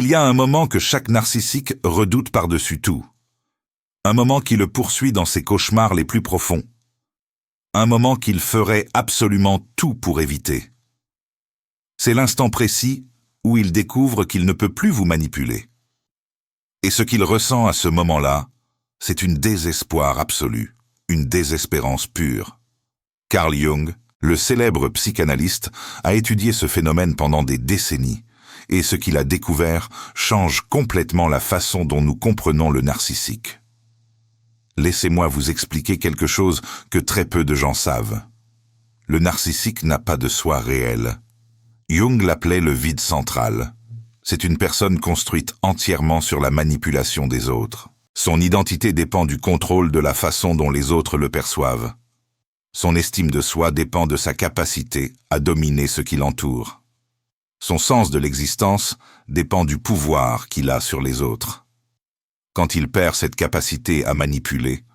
y a un moment que chaque narcissique redoute par-dessus tout. Un moment qui le poursuit dans ses cauchemars les plus profonds. Un moment qu'il ferait absolument tout pour éviter. C'est l'instant précis où il découvre qu'il ne peut plus vous manipuler. Et ce qu'il ressent à ce moment-là, c'est une désespoir absolu, une désespérance pure. Carl Jung, le célèbre psychanalyste, a étudié ce phénomène pendant des décennies, et ce qu'il a découvert change complètement la façon dont nous comprenons le narcissique. Laissez-moi vous expliquer quelque chose que très peu de gens savent. Le narcissique n'a pas de soi réel. Jung l'appelait le vide central. C'est une personne construite entièrement sur la manipulation des autres. Son identité dépend du contrôle de la façon dont les autres le perçoivent. Son estime de soi dépend de sa capacité à dominer ce qui l'entoure. Son sens de l'existence dépend du pouvoir qu'il a sur les autres. Quand il perd cette capacité à manipuler,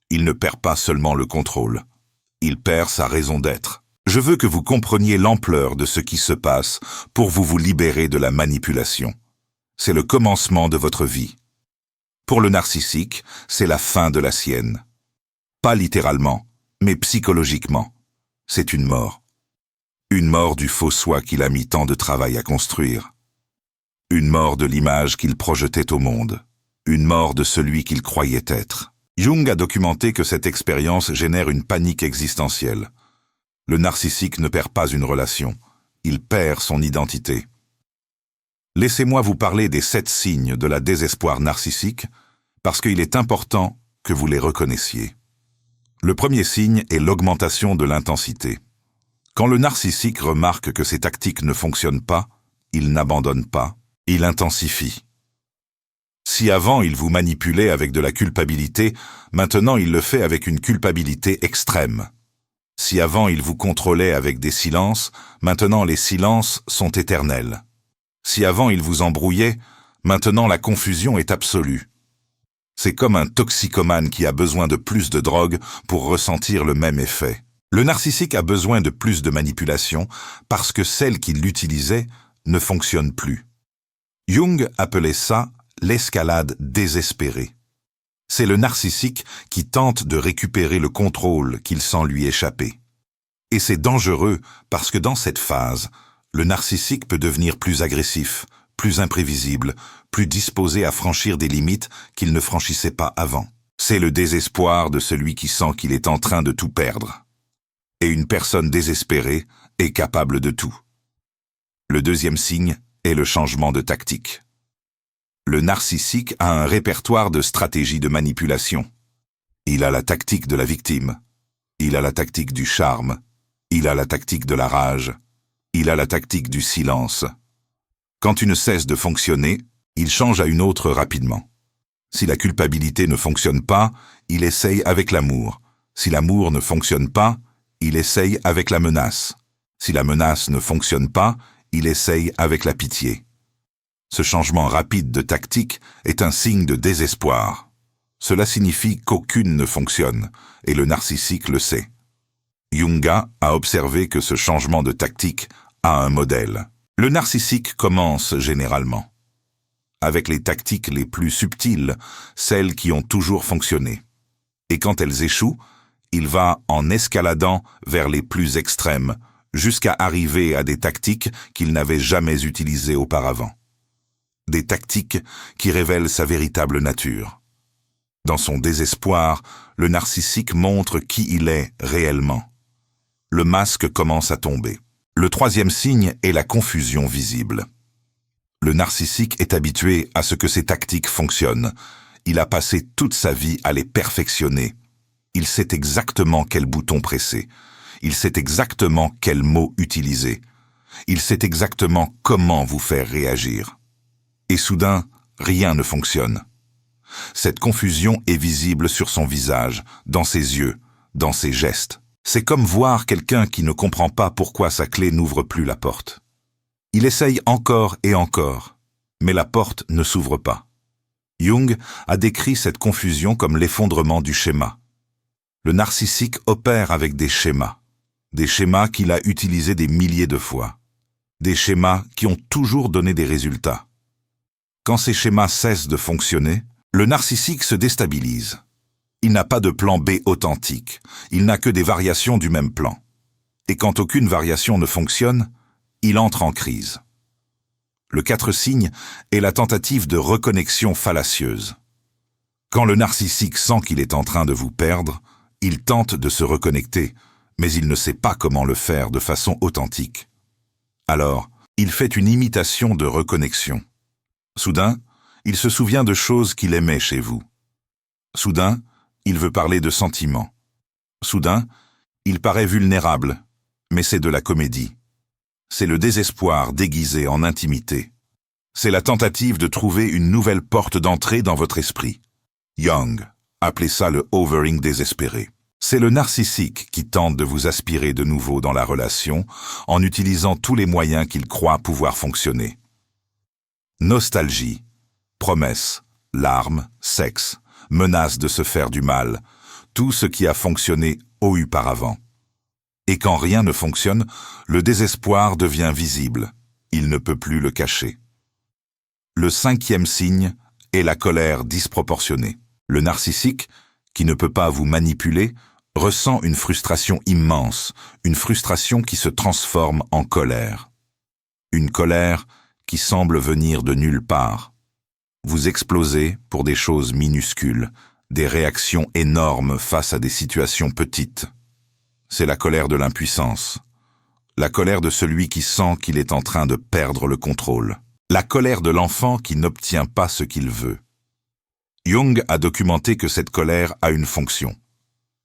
il ne perd pas seulement le contrôle, il perd sa raison d'être. Je veux que vous compreniez l'ampleur de ce qui se passe pour vous libérer de la manipulation. C'est le commencement de votre vie. Pour le narcissique, c'est la fin de la sienne. Pas littéralement, mais psychologiquement. C'est une mort. Une mort du faux soi qu'il a mis tant de travail à construire. Une mort de l'image qu'il projetait au monde. Une mort de celui qu'il croyait être. Jung a documenté que cette expérience génère une panique existentielle. Le narcissique ne perd pas une relation, il perd son identité. Laissez-moi vous parler des 7 signes de la désespoir narcissique, parce qu'il est important que vous les reconnaissiez. Le premier signe est l'augmentation de l'intensité. Quand le narcissique remarque que ses tactiques ne fonctionnent pas, il n'abandonne pas, il intensifie. Si avant il vous manipulait avec de la culpabilité, maintenant il le fait avec une culpabilité extrême. Si avant il vous contrôlait avec des silences, maintenant les silences sont éternels. Si avant il vous embrouillait, maintenant la confusion est absolue. C'est comme un toxicomane qui a besoin de plus de drogue pour ressentir le même effet. Le narcissique a besoin de plus de manipulation parce que celle qui l'utilisait ne fonctionne plus. Jung appelait ça l'escalade désespérée. C'est le narcissique qui tente de récupérer le contrôle qu'il sent lui échapper. Et c'est dangereux parce que dans cette phase, le narcissique peut devenir plus agressif, plus imprévisible, plus disposé à franchir des limites qu'il ne franchissait pas avant. C'est le désespoir de celui qui sent qu'il est en train de tout perdre. Et une personne désespérée est capable de tout. Le deuxième signe est le changement de tactique. Le narcissique a un répertoire de stratégies de manipulation. Il a la tactique de la victime. Il a la tactique du charme. Il a la tactique de la rage. Il a la tactique du silence. Quand une cesse de fonctionner, il change à une autre rapidement. Si la culpabilité ne fonctionne pas, il essaye avec l'amour. Si l'amour ne fonctionne pas, il essaye avec la menace. Si la menace ne fonctionne pas, il essaye avec la pitié. Ce changement rapide de tactique est un signe de désespoir. Cela signifie qu'aucune ne fonctionne, et le narcissique le sait. Jung a observé que ce changement de tactique a un modèle. Le narcissique commence généralement avec les tactiques les plus subtiles, celles qui ont toujours fonctionné. Et quand elles échouent, il va en escaladant vers les plus extrêmes, jusqu'à arriver à des tactiques qu'il n'avait jamais utilisées auparavant. Des tactiques qui révèlent sa véritable nature. Dans son désespoir, le narcissique montre qui il est réellement. Le masque commence à tomber. Le troisième signe est la confusion visible. Le narcissique est habitué à ce que ses tactiques fonctionnent. Il a passé toute sa vie à les perfectionner. Il sait exactement quel bouton presser. Il sait exactement quels mots utiliser. Il sait exactement comment vous faire réagir. Et soudain, rien ne fonctionne. Cette confusion est visible sur son visage, dans ses yeux, dans ses gestes. C'est comme voir quelqu'un qui ne comprend pas pourquoi sa clé n'ouvre plus la porte. Il essaye encore et encore, mais la porte ne s'ouvre pas. Jung a décrit cette confusion comme l'effondrement du schéma. Le narcissique opère avec des schémas qu'il a utilisés des milliers de fois, des schémas qui ont toujours donné des résultats. Quand ces schémas cessent de fonctionner, le narcissique se déstabilise. Il n'a pas de plan B authentique, il n'a que des variations du même plan. Et quand aucune variation ne fonctionne, il entre en crise. Le 4 signe est la tentative de reconnexion fallacieuse. Quand le narcissique sent qu'il est en train de vous perdre, il tente de se reconnecter, mais il ne sait pas comment le faire de façon authentique. Alors, il fait une imitation de reconnexion. Soudain, il se souvient de choses qu'il aimait chez vous. Soudain, il veut parler de sentiments. Soudain, il paraît vulnérable, mais c'est de la comédie. C'est le désespoir déguisé en intimité. C'est la tentative de trouver une nouvelle porte d'entrée dans votre esprit. Jung appelait ça le overing désespéré. C'est le narcissique qui tente de vous aspirer de nouveau dans la relation en utilisant tous les moyens qu'il croit pouvoir fonctionner. Nostalgie, promesses, larmes, sexe, menace de se faire du mal, tout ce qui a fonctionné auparavant. Et quand rien ne fonctionne, le désespoir devient visible. Il ne peut plus le cacher. Le 5e signe est la colère disproportionnée. Le narcissique, qui ne peut pas vous manipuler, ressent une frustration immense, une frustration qui se transforme en colère. Une colère qui semble venir de nulle part. Vous explosez pour des choses minuscules, des réactions énormes face à des situations petites. C'est la colère de l'impuissance. La colère de celui qui sent qu'il est en train de perdre le contrôle. La colère de l'enfant qui n'obtient pas ce qu'il veut. Jung a documenté que cette colère a une fonction.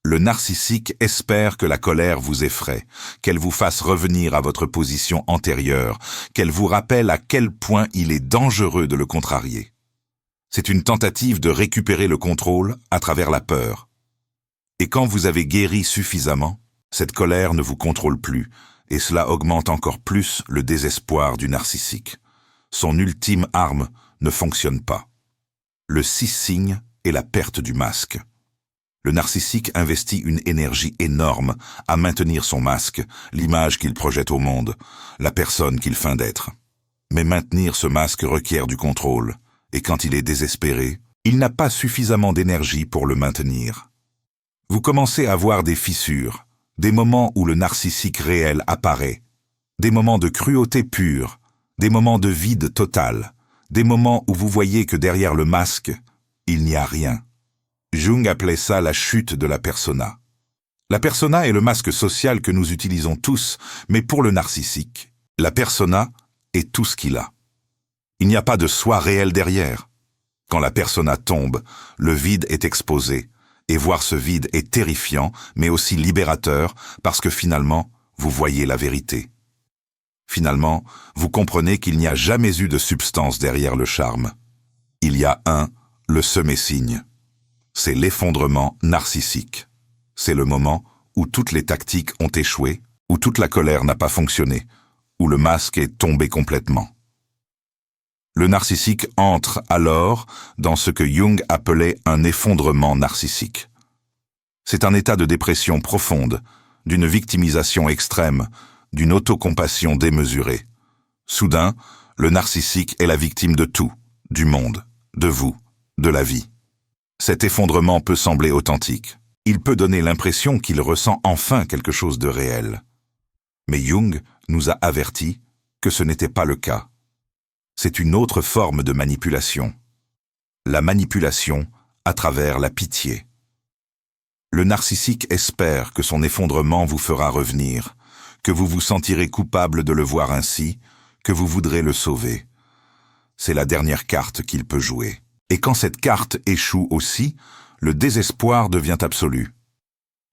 Le narcissique espère que la colère vous effraie, qu'elle vous fasse revenir à votre position antérieure, qu'elle vous rappelle à quel point il est dangereux de le contrarier. C'est une tentative de récupérer le contrôle à travers la peur. Et quand vous avez guéri suffisamment, cette colère ne vous contrôle plus, et cela augmente encore plus le désespoir du narcissique. Son ultime arme ne fonctionne pas. Le 6 signe est la perte du masque. Le narcissique investit une énergie énorme à maintenir son masque, l'image qu'il projette au monde, la personne qu'il feint d'être. Mais maintenir ce masque requiert du contrôle, et quand il est désespéré, il n'a pas suffisamment d'énergie pour le maintenir. Vous commencez à voir des fissures, des moments où le narcissique réel apparaît, des moments de cruauté pure, des moments de vide total, des moments où vous voyez que derrière le masque, il n'y a rien. Jung appelait ça la chute de la persona. La persona est le masque social que nous utilisons tous, mais pour le narcissique, la persona est tout ce qu'il a. Il n'y a pas de soi réel derrière. Quand la persona tombe, le vide est exposé, et voir ce vide est terrifiant, mais aussi libérateur, parce que finalement, vous voyez la vérité. Finalement, vous comprenez qu'il n'y a jamais eu de substance derrière le charme. Il y a le semé signe. C'est l'effondrement narcissique. C'est le moment où toutes les tactiques ont échoué, où toute la colère n'a pas fonctionné, où le masque est tombé complètement. Le narcissique entre alors dans ce que Jung appelait un effondrement narcissique. C'est un état de dépression profonde, d'une victimisation extrême, d'une autocompassion démesurée. Soudain, le narcissique est la victime de tout, du monde, de vous, de la vie. Cet effondrement peut sembler authentique. Il peut donner l'impression qu'il ressent enfin quelque chose de réel. Mais Jung nous a avertis que ce n'était pas le cas. C'est une autre forme de manipulation. La manipulation à travers la pitié. Le narcissique espère que son effondrement vous fera revenir, que vous vous sentirez coupable de le voir ainsi, que vous voudrez le sauver. C'est la dernière carte qu'il peut jouer. Et quand cette carte échoue aussi, le désespoir devient absolu.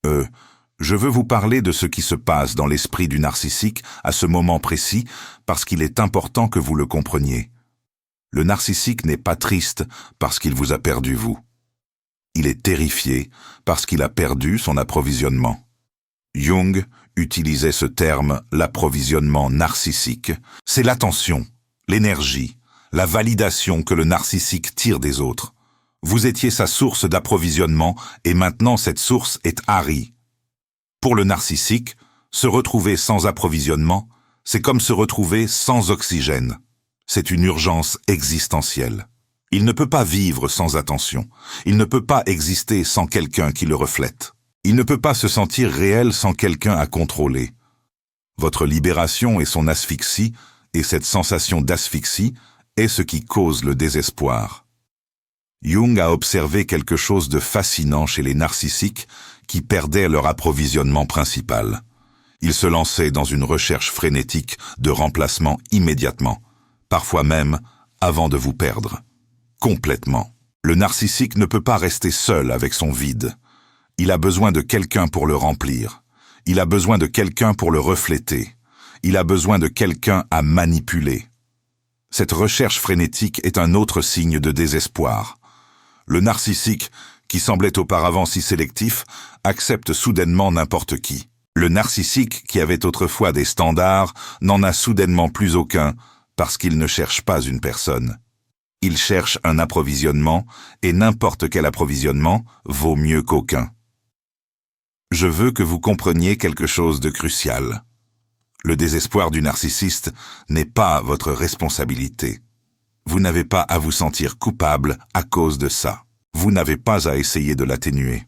Je veux vous parler de ce qui se passe dans l'esprit du narcissique à ce moment précis parce qu'il est important que vous le compreniez. Le narcissique n'est pas triste parce qu'il vous a perdu vous. Il est terrifié parce qu'il a perdu son approvisionnement. Jung utilisait ce terme, l'approvisionnement narcissique. C'est l'attention, l'énergie, la validation que le narcissique tire des autres. Vous étiez sa source d'approvisionnement et maintenant cette source est harie. Pour le narcissique, se retrouver sans approvisionnement, c'est comme se retrouver sans oxygène. C'est une urgence existentielle. Il ne peut pas vivre sans attention. Il ne peut pas exister sans quelqu'un qui le reflète. Il ne peut pas se sentir réel sans quelqu'un à contrôler. Votre libération et son asphyxie, et cette sensation d'asphyxie, est ce qui cause le désespoir. Jung a observé quelque chose de fascinant chez les narcissiques qui perdaient leur approvisionnement principal. Ils se lançaient dans une recherche frénétique de remplacement immédiatement, parfois même avant de vous perdre. Complètement. Le narcissique ne peut pas rester seul avec son vide. Il a besoin de quelqu'un pour le remplir. Il a besoin de quelqu'un pour le refléter. Il a besoin de quelqu'un à manipuler. Cette recherche frénétique est un autre signe de désespoir. Le narcissique, qui semblait auparavant si sélectif, accepte soudainement n'importe qui. Le narcissique, qui avait autrefois des standards, n'en a soudainement plus aucun, parce qu'il ne cherche pas une personne. Il cherche un approvisionnement, et n'importe quel approvisionnement vaut mieux qu'aucun. Je veux que vous compreniez quelque chose de crucial. Le désespoir du narcissiste n'est pas votre responsabilité. Vous n'avez pas à vous sentir coupable à cause de ça. Vous n'avez pas à essayer de l'atténuer.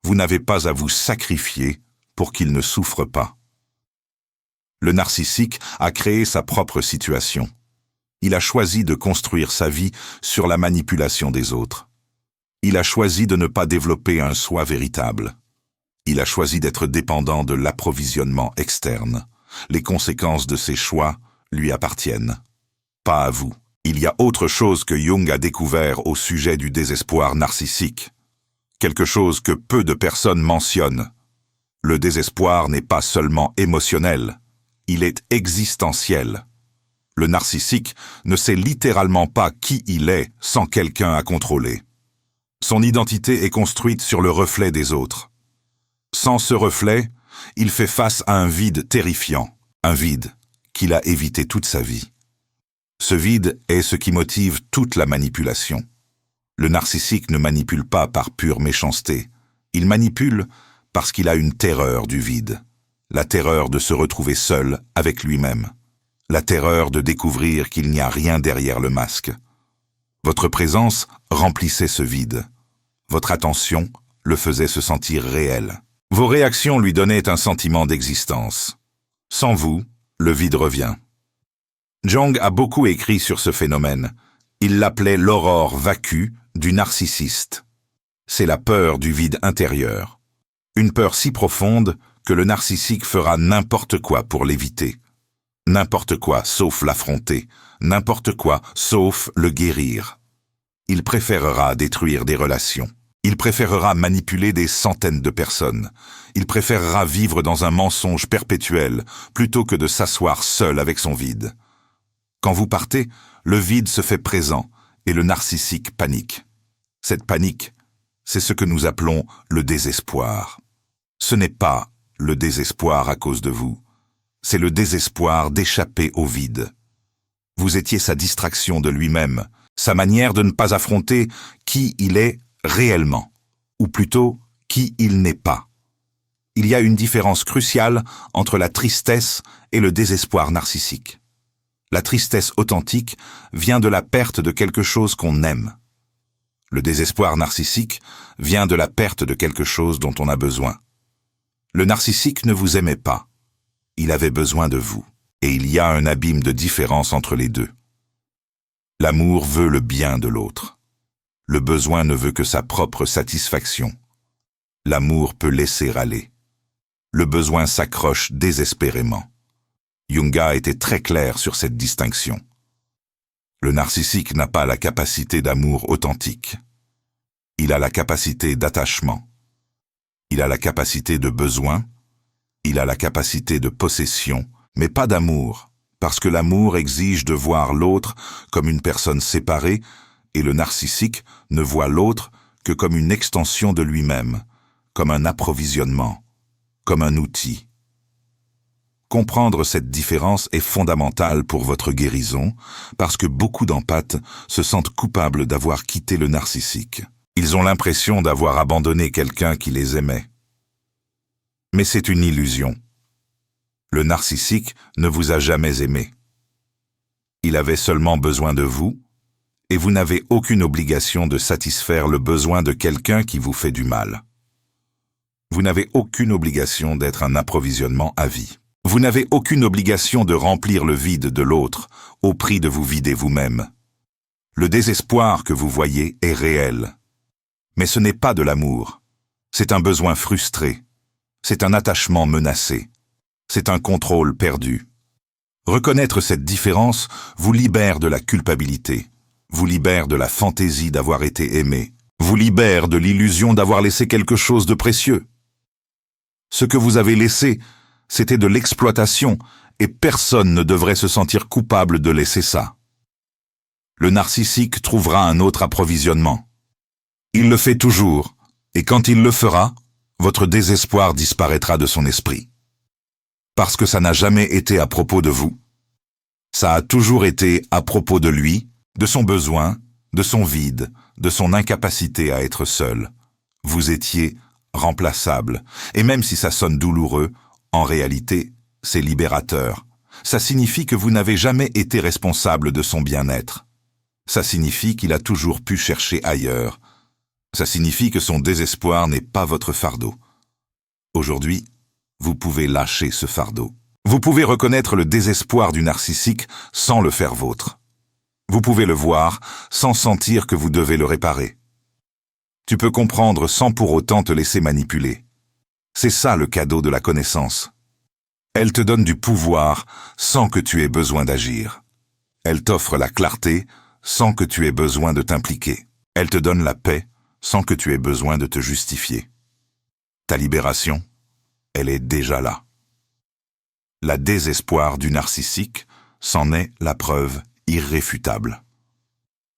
Vous n'avez pas à vous sacrifier pour qu'il ne souffre pas. Le narcissique a créé sa propre situation. Il a choisi de construire sa vie sur la manipulation des autres. Il a choisi de ne pas développer un soi véritable. Il a choisi d'être dépendant de l'approvisionnement externe. Les conséquences de ses choix lui appartiennent. Pas à vous. Il y a autre chose que Jung a découvert au sujet du désespoir narcissique. Quelque chose que peu de personnes mentionnent. Le désespoir n'est pas seulement émotionnel, il est existentiel. Le narcissique ne sait littéralement pas qui il est sans quelqu'un à contrôler. Son identité est construite sur le reflet des autres. Sans ce reflet, il fait face à un vide terrifiant, un vide qu'il a évité toute sa vie. Ce vide est ce qui motive toute la manipulation. Le narcissique ne manipule pas par pure méchanceté. Il manipule parce qu'il a une terreur du vide. La terreur de se retrouver seul avec lui-même. La terreur de découvrir qu'il n'y a rien derrière le masque. Votre présence remplissait ce vide. Votre attention le faisait se sentir réel. Vos réactions lui donnaient un sentiment d'existence. Sans vous, le vide revient. Jung a beaucoup écrit sur ce phénomène. Il l'appelait l'aurore vacue du narcissiste. C'est la peur du vide intérieur. Une peur si profonde que le narcissique fera n'importe quoi pour l'éviter. N'importe quoi sauf l'affronter. N'importe quoi sauf le guérir. Il préférera détruire des relations. Il préférera manipuler des centaines de personnes. Il préférera vivre dans un mensonge perpétuel plutôt que de s'asseoir seul avec son vide. Quand vous partez, le vide se fait présent et le narcissique panique. Cette panique, c'est ce que nous appelons le désespoir. Ce n'est pas le désespoir à cause de vous, c'est le désespoir d'échapper au vide. Vous étiez sa distraction de lui-même, sa manière de ne pas affronter qui il est réellement, ou plutôt qui il n'est pas. Il y a une différence cruciale entre la tristesse et le désespoir narcissique. La tristesse authentique vient de la perte de quelque chose qu'on aime. Le désespoir narcissique vient de la perte de quelque chose dont on a besoin. Le narcissique ne vous aimait pas. Il avait besoin de vous. Et il y a un abîme de différence entre les deux. L'amour veut le bien de l'autre. Le besoin ne veut que sa propre satisfaction. L'amour peut laisser aller. Le besoin s'accroche désespérément. Jung a été très clair sur cette distinction. Le narcissique n'a pas la capacité d'amour authentique. Il a la capacité d'attachement. Il a la capacité de besoin. Il a la capacité de possession, mais pas d'amour, parce que l'amour exige de voir l'autre comme une personne séparée, et le narcissique ne voit l'autre que comme une extension de lui-même, comme un approvisionnement, comme un outil. Comprendre cette différence est fondamental pour votre guérison, parce que beaucoup d'empathes se sentent coupables d'avoir quitté le narcissique. Ils ont l'impression d'avoir abandonné quelqu'un qui les aimait. Mais c'est une illusion. Le narcissique ne vous a jamais aimé. Il avait seulement besoin de vous, et vous n'avez aucune obligation de satisfaire le besoin de quelqu'un qui vous fait du mal. Vous n'avez aucune obligation d'être un approvisionnement à vie. Vous n'avez aucune obligation de remplir le vide de l'autre au prix de vous vider vous-même. Le désespoir que vous voyez est réel. Mais ce n'est pas de l'amour. C'est un besoin frustré. C'est un attachement menacé. C'est un contrôle perdu. Reconnaître cette différence vous libère de la culpabilité, vous libère de la fantaisie d'avoir été aimé, vous libère de l'illusion d'avoir laissé quelque chose de précieux. Ce que vous avez laissé, c'était de l'exploitation, et personne ne devrait se sentir coupable de laisser ça. Le narcissique trouvera un autre approvisionnement. Il le fait toujours, et quand il le fera, votre désespoir disparaîtra de son esprit. Parce que ça n'a jamais été à propos de vous. Ça a toujours été à propos de lui, de son besoin, de son vide, de son incapacité à être seul. Vous étiez remplaçable, et même si ça sonne douloureux, en réalité, c'est libérateur. Ça signifie que vous n'avez jamais été responsable de son bien-être. Ça signifie qu'il a toujours pu chercher ailleurs. Ça signifie que son désespoir n'est pas votre fardeau. Aujourd'hui, vous pouvez lâcher ce fardeau. Vous pouvez reconnaître le désespoir du narcissique sans le faire vôtre. Vous pouvez le voir sans sentir que vous devez le réparer. Tu peux comprendre sans pour autant te laisser manipuler. C'est ça le cadeau de la connaissance. Elle te donne du pouvoir sans que tu aies besoin d'agir. Elle t'offre la clarté sans que tu aies besoin de t'impliquer. Elle te donne la paix sans que tu aies besoin de te justifier. Ta libération, elle est déjà là. La désespoir du narcissique c'en est la preuve irréfutable.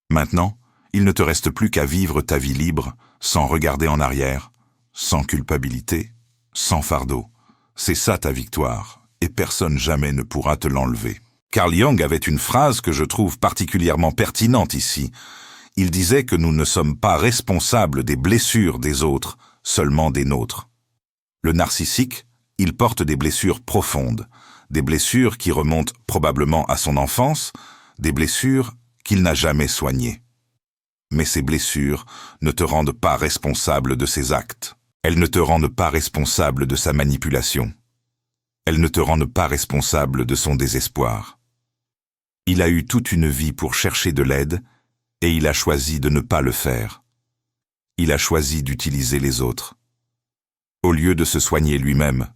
Maintenant, il ne te reste plus qu'à vivre ta vie libre, sans regarder en arrière, sans culpabilité, sans fardeau. C'est ça ta victoire, et personne jamais ne pourra te l'enlever. Carl Jung avait une phrase que je trouve particulièrement pertinente ici. Il disait que nous ne sommes pas responsables des blessures des autres, seulement des nôtres. Le narcissique, il porte des blessures profondes, des blessures qui remontent probablement à son enfance, des blessures qu'il n'a jamais soignées. Mais ces blessures ne te rendent pas responsable de ses actes. Elles ne te rendent pas responsable de sa manipulation. Elles ne te rendent pas responsable de son désespoir. Il a eu toute une vie pour chercher de l'aide et il a choisi de ne pas le faire. Il a choisi d'utiliser les autres. Au lieu de se soigner lui-même,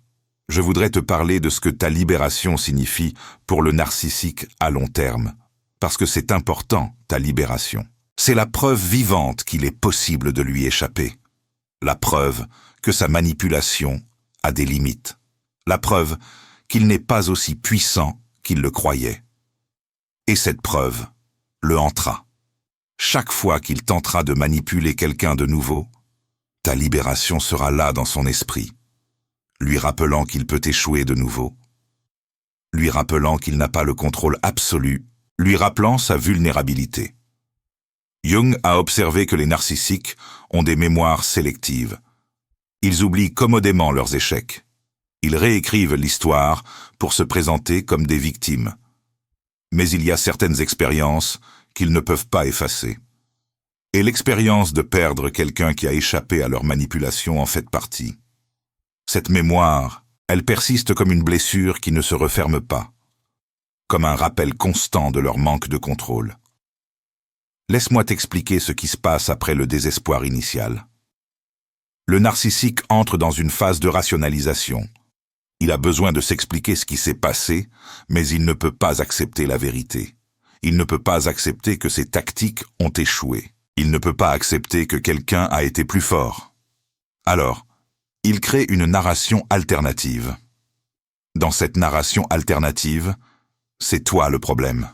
je voudrais te parler de ce que ta libération signifie pour le narcissique à long terme, parce que c'est important, ta libération. C'est la preuve vivante qu'il est possible de lui échapper. La preuve que sa manipulation a des limites. La preuve qu'il n'est pas aussi puissant qu'il le croyait. Et cette preuve le hantera. Chaque fois qu'il tentera de manipuler quelqu'un de nouveau, ta libération sera là dans son esprit, lui rappelant qu'il peut échouer de nouveau, lui rappelant qu'il n'a pas le contrôle absolu, lui rappelant sa vulnérabilité. Jung a observé que les narcissiques ont des mémoires sélectives. Ils oublient commodément leurs échecs. Ils réécrivent l'histoire pour se présenter comme des victimes. Mais il y a certaines expériences qu'ils ne peuvent pas effacer. Et l'expérience de perdre quelqu'un qui a échappé à leur manipulation en fait partie. Cette mémoire, elle persiste comme une blessure qui ne se referme pas, comme un rappel constant de leur manque de contrôle. Laisse-moi t'expliquer ce qui se passe après le désespoir initial. Le narcissique entre dans une phase de rationalisation. Il a besoin de s'expliquer ce qui s'est passé, mais il ne peut pas accepter la vérité. Il ne peut pas accepter que ses tactiques ont échoué. Il ne peut pas accepter que quelqu'un a été plus fort. Alors, il crée une narration alternative. Dans cette narration alternative, c'est toi le problème.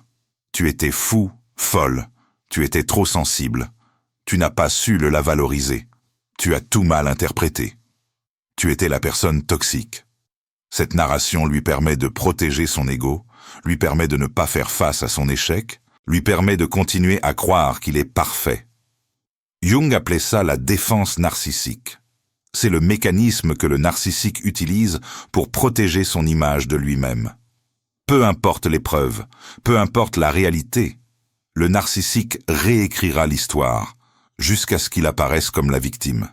Tu étais fou, folle, tu étais trop sensible. Tu n'as pas su la valoriser. Tu as tout mal interprété. Tu étais la personne toxique. Cette narration lui permet de protéger son ego, lui permet de ne pas faire face à son échec, lui permet de continuer à croire qu'il est parfait. Jung appelait ça la défense narcissique. C'est le mécanisme que le narcissique utilise pour protéger son image de lui-même. Peu importe l'épreuve, peu importe la réalité, le narcissique réécrira l'histoire jusqu'à ce qu'il apparaisse comme la victime.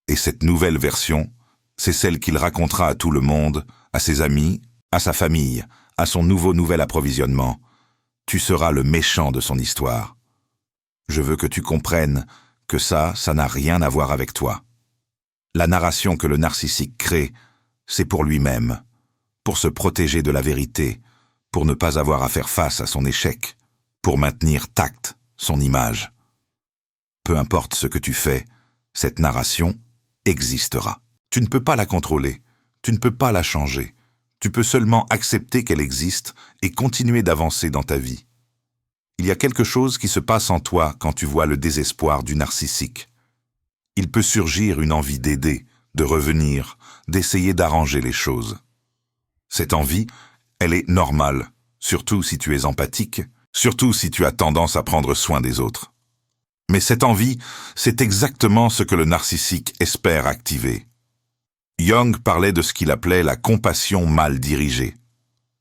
Et cette nouvelle version, c'est celle qu'il racontera à tout le monde, à ses amis, à sa famille, à son nouvel approvisionnement. Tu seras le méchant de son histoire. Je veux que tu comprennes que ça n'a rien à voir avec toi. La narration que le narcissique crée, c'est pour lui-même, pour se protéger de la vérité, pour ne pas avoir à faire face à son échec, pour maintenir tact son image. Peu importe ce que tu fais, cette narration existera. Tu ne peux pas la contrôler, tu ne peux pas la changer. Tu peux seulement accepter qu'elle existe et continuer d'avancer dans ta vie. Il y a quelque chose qui se passe en toi quand tu vois le désespoir du narcissique. Il peut surgir une envie d'aider, de revenir, d'essayer d'arranger les choses. Cette envie, elle est normale, surtout si tu es empathique, surtout si tu as tendance à prendre soin des autres. Mais cette envie, c'est exactement ce que le narcissique espère activer. Jung parlait de ce qu'il appelait la compassion mal dirigée.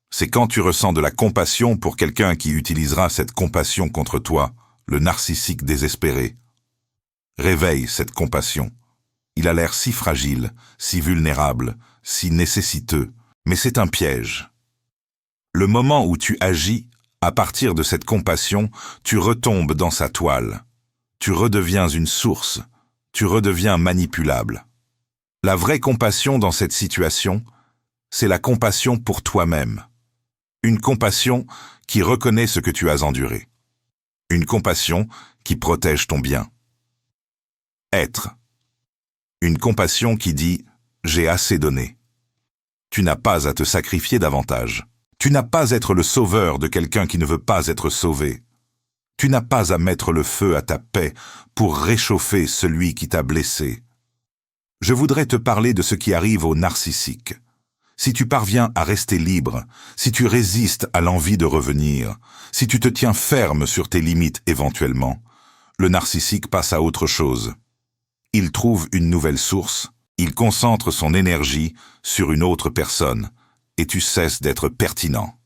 C'est quand tu ressens de la compassion pour quelqu'un qui utilisera cette compassion contre toi, le narcissique désespéré. Réveille cette compassion. Il a l'air si fragile, si vulnérable, si nécessiteux, mais c'est un piège. Le moment où tu agis, à partir de cette compassion, tu retombes dans sa toile. Tu redeviens une source, tu redeviens manipulable. La vraie compassion dans cette situation, c'est la compassion pour toi-même. Une compassion qui reconnaît ce que tu as enduré. Une compassion qui protège ton bien. Être. Une compassion qui dit « j'ai assez donné ». Tu n'as pas à te sacrifier davantage. Tu n'as pas à être le sauveur de quelqu'un qui ne veut pas être sauvé. Tu n'as pas à mettre le feu à ta paix pour réchauffer celui qui t'a blessé. Je voudrais te parler de ce qui arrive aux narcissiques. Si tu parviens à rester libre, si tu résistes à l'envie de revenir, si tu te tiens ferme sur tes limites éventuellement, le narcissique passe à autre chose. Il trouve une nouvelle source, il concentre son énergie sur une autre personne, et tu cesses d'être pertinent.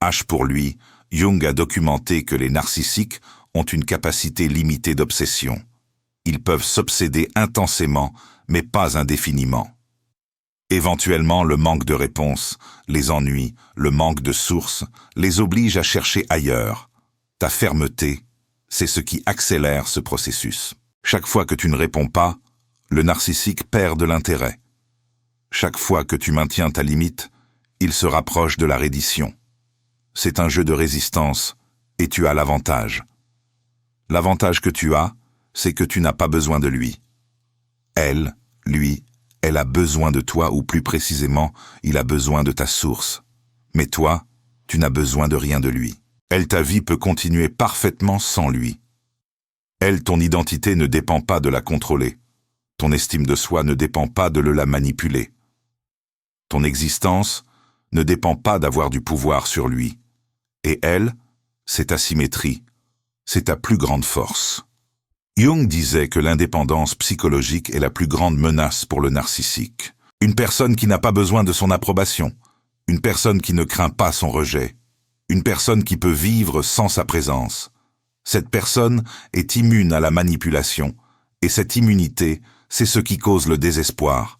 H pour lui, Jung a documenté que les narcissiques ont une capacité limitée d'obsession. Ils peuvent s'obséder intensément, mais pas indéfiniment. Éventuellement, le manque de réponse, les ennuis, le manque de sources, les oblige à chercher ailleurs. Ta fermeté, c'est ce qui accélère ce processus. Chaque fois que tu ne réponds pas, le narcissique perd de l'intérêt. Chaque fois que tu maintiens ta limite, il se rapproche de la reddition. C'est un jeu de résistance, et tu as l'avantage. L'avantage que tu as, c'est que tu n'as pas besoin de lui. Elle, lui, elle a besoin de toi, ou plus précisément, il a besoin de ta source. Mais toi, tu n'as besoin de rien de lui. Elle, ta vie peut continuer parfaitement sans lui. Elle, ton identité ne dépend pas de la contrôler. Ton estime de soi ne dépend pas de la manipuler. Ton existence ne dépend pas d'avoir du pouvoir sur lui. Et elle, c'est ta symétrie, c'est ta plus grande force. Jung disait que l'indépendance psychologique est la plus grande menace pour le narcissique. Une personne qui n'a pas besoin de son approbation, une personne qui ne craint pas son rejet, une personne qui peut vivre sans sa présence. Cette personne est immune à la manipulation, et cette immunité, c'est ce qui cause le désespoir.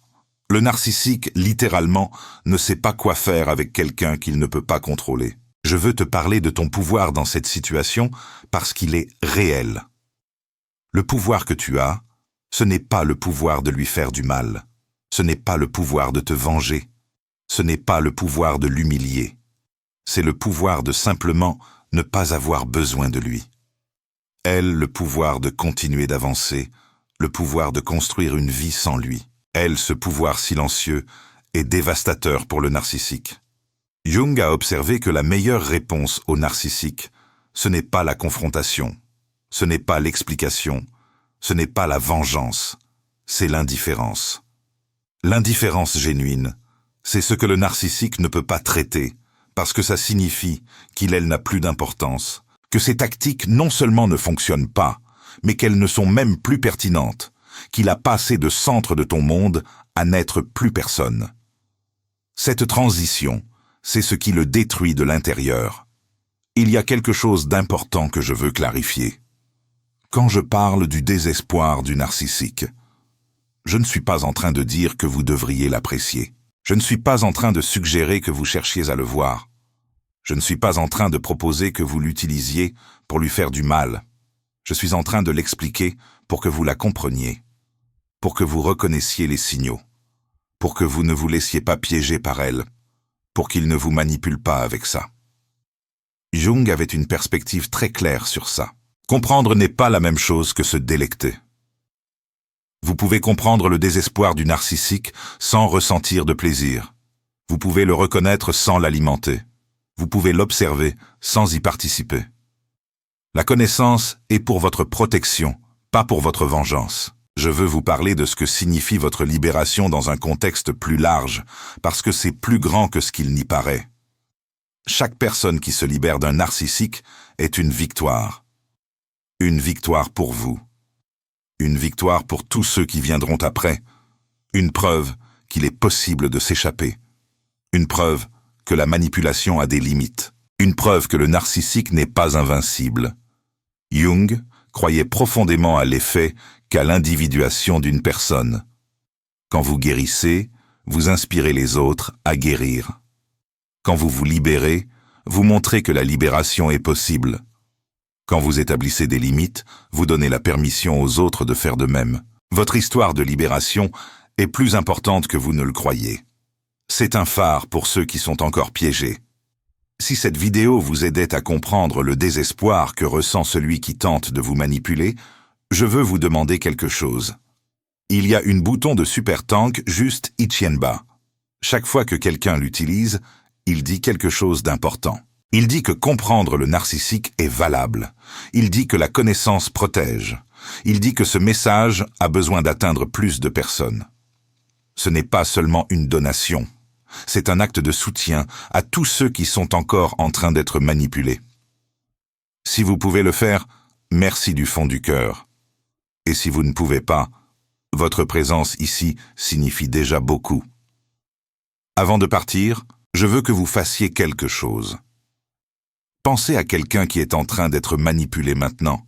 Le narcissique, littéralement, ne sait pas quoi faire avec quelqu'un qu'il ne peut pas contrôler. Je veux te parler de ton pouvoir dans cette situation parce qu'il est réel. Le pouvoir que tu as, ce n'est pas le pouvoir de lui faire du mal. Ce n'est pas le pouvoir de te venger. Ce n'est pas le pouvoir de l'humilier. C'est le pouvoir de simplement ne pas avoir besoin de lui. Elle, le pouvoir de continuer d'avancer, le pouvoir de construire une vie sans lui. Elle, ce pouvoir silencieux, est dévastateur pour le narcissique. Jung a observé que la meilleure réponse au narcissique, ce n'est pas la confrontation, ce n'est pas l'explication, ce n'est pas la vengeance, c'est l'indifférence. L'indifférence génuine, c'est ce que le narcissique ne peut pas traiter, parce que ça signifie qu'il, elle, n'a plus d'importance, que ses tactiques non seulement ne fonctionnent pas, mais qu'elles ne sont même plus pertinentes, qu'il a passé de centre de ton monde à n'être plus personne. Cette transition, c'est ce qui le détruit de l'intérieur. Il y a quelque chose d'important que je veux clarifier. Quand je parle du désespoir du narcissique, je ne suis pas en train de dire que vous devriez l'apprécier. Je ne suis pas en train de suggérer que vous cherchiez à le voir. Je ne suis pas en train de proposer que vous l'utilisiez pour lui faire du mal. Je suis en train de l'expliquer pour que vous la compreniez, pour que vous reconnaissiez les signaux, pour que vous ne vous laissiez pas piéger par elle, pour qu'il ne vous manipule pas avec ça. Jung avait une perspective très claire sur ça. Comprendre n'est pas la même chose que se délecter. Vous pouvez comprendre le désespoir du narcissique sans ressentir de plaisir. Vous pouvez le reconnaître sans l'alimenter. Vous pouvez l'observer sans y participer. La connaissance est pour votre protection, pas pour votre vengeance. Je veux vous parler de ce que signifie votre libération dans un contexte plus large, parce que c'est plus grand que ce qu'il n'y paraît. Chaque personne qui se libère d'un narcissique est une victoire. Une victoire pour vous. Une victoire pour tous ceux qui viendront après. Une preuve qu'il est possible de s'échapper. Une preuve que la manipulation a des limites. Une preuve que le narcissique n'est pas invincible. Jung croyait profondément à l'effet qu'à l'individuation d'une personne. Quand vous guérissez, vous inspirez les autres à guérir. Quand vous vous libérez, vous montrez que la libération est possible. Quand vous établissez des limites, vous donnez la permission aux autres de faire de même. Votre histoire de libération est plus importante que vous ne le croyez. C'est un phare pour ceux qui sont encore piégés. Si cette vidéo vous aidait à comprendre le désespoir que ressent celui qui tente de vous manipuler, je veux vous demander quelque chose. Il y a une bouton de super tank juste ici en bas. Chaque fois que quelqu'un l'utilise, il dit quelque chose d'important. Il dit que comprendre le narcissique est valable. Il dit que la connaissance protège. Il dit que ce message a besoin d'atteindre plus de personnes. Ce n'est pas seulement une donation. C'est un acte de soutien à tous ceux qui sont encore en train d'être manipulés. Si vous pouvez le faire, merci du fond du cœur. Et si vous ne pouvez pas, votre présence ici signifie déjà beaucoup. Avant de partir, je veux que vous fassiez quelque chose. Pensez à quelqu'un qui est en train d'être manipulé maintenant,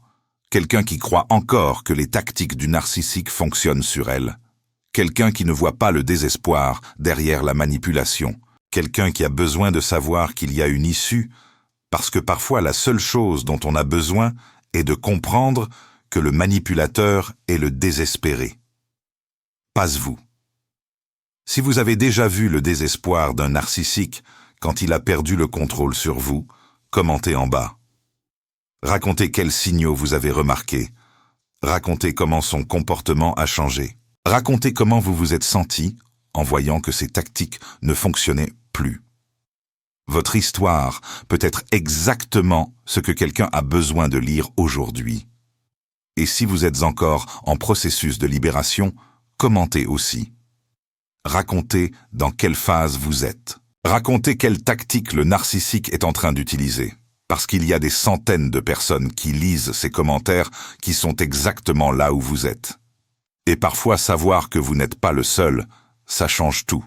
quelqu'un qui croit encore que les tactiques du narcissique fonctionnent sur elle, quelqu'un qui ne voit pas le désespoir derrière la manipulation, quelqu'un qui a besoin de savoir qu'il y a une issue, parce que parfois la seule chose dont on a besoin est de comprendre que le manipulateur est le désespéré. Pas vous. Si vous avez déjà vu le désespoir d'un narcissique quand il a perdu le contrôle sur vous, commentez en bas. Racontez quels signaux vous avez remarqués. Racontez comment son comportement a changé. Racontez comment vous vous êtes senti en voyant que ces tactiques ne fonctionnaient plus. Votre histoire peut être exactement ce que quelqu'un a besoin de lire aujourd'hui. Et si vous êtes encore en processus de libération, commentez aussi. Racontez dans quelle phase vous êtes. Racontez quelle tactique le narcissique est en train d'utiliser. Parce qu'il y a des centaines de personnes qui lisent ces commentaires qui sont exactement là où vous êtes. Et parfois savoir que vous n'êtes pas le seul, ça change tout.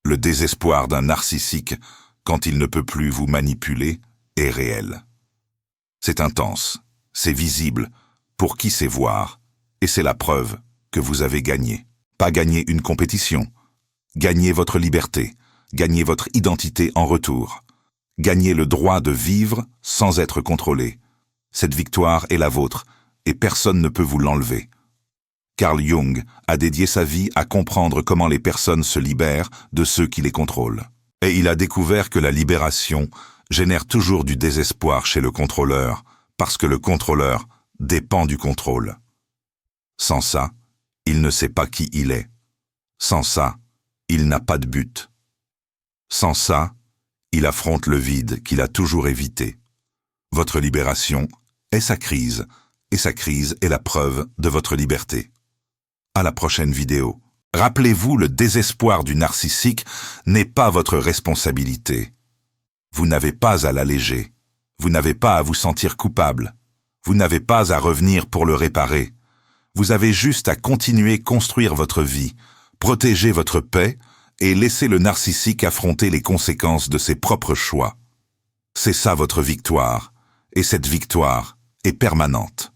Le désespoir d'un narcissique, quand il ne peut plus vous manipuler, est réel. C'est intense, c'est visible, pour qui sait voir, et c'est la preuve que vous avez gagné. Pas gagné une compétition, gagner votre liberté, gagner votre identité en retour, gagner le droit de vivre sans être contrôlé. Cette victoire est la vôtre, et personne ne peut vous l'enlever. Carl Jung a dédié sa vie à comprendre comment les personnes se libèrent de ceux qui les contrôlent. Et il a découvert que la libération génère toujours du désespoir chez le contrôleur, parce que le contrôleur dépend du contrôle. Sans ça, il ne sait pas qui il est. Sans ça, il n'a pas de but. Sans ça, il affronte le vide qu'il a toujours évité. Votre libération est sa crise, et sa crise est la preuve de votre liberté. À la prochaine vidéo. Rappelez-vous, le désespoir du narcissique n'est pas votre responsabilité. Vous n'avez pas à l'alléger. Vous n'avez pas à vous sentir coupable. Vous n'avez pas à revenir pour le réparer. Vous avez juste à continuer construire votre vie, protéger votre paix et laissez le narcissique affronter les conséquences de ses propres choix. C'est ça votre victoire, et cette victoire est permanente.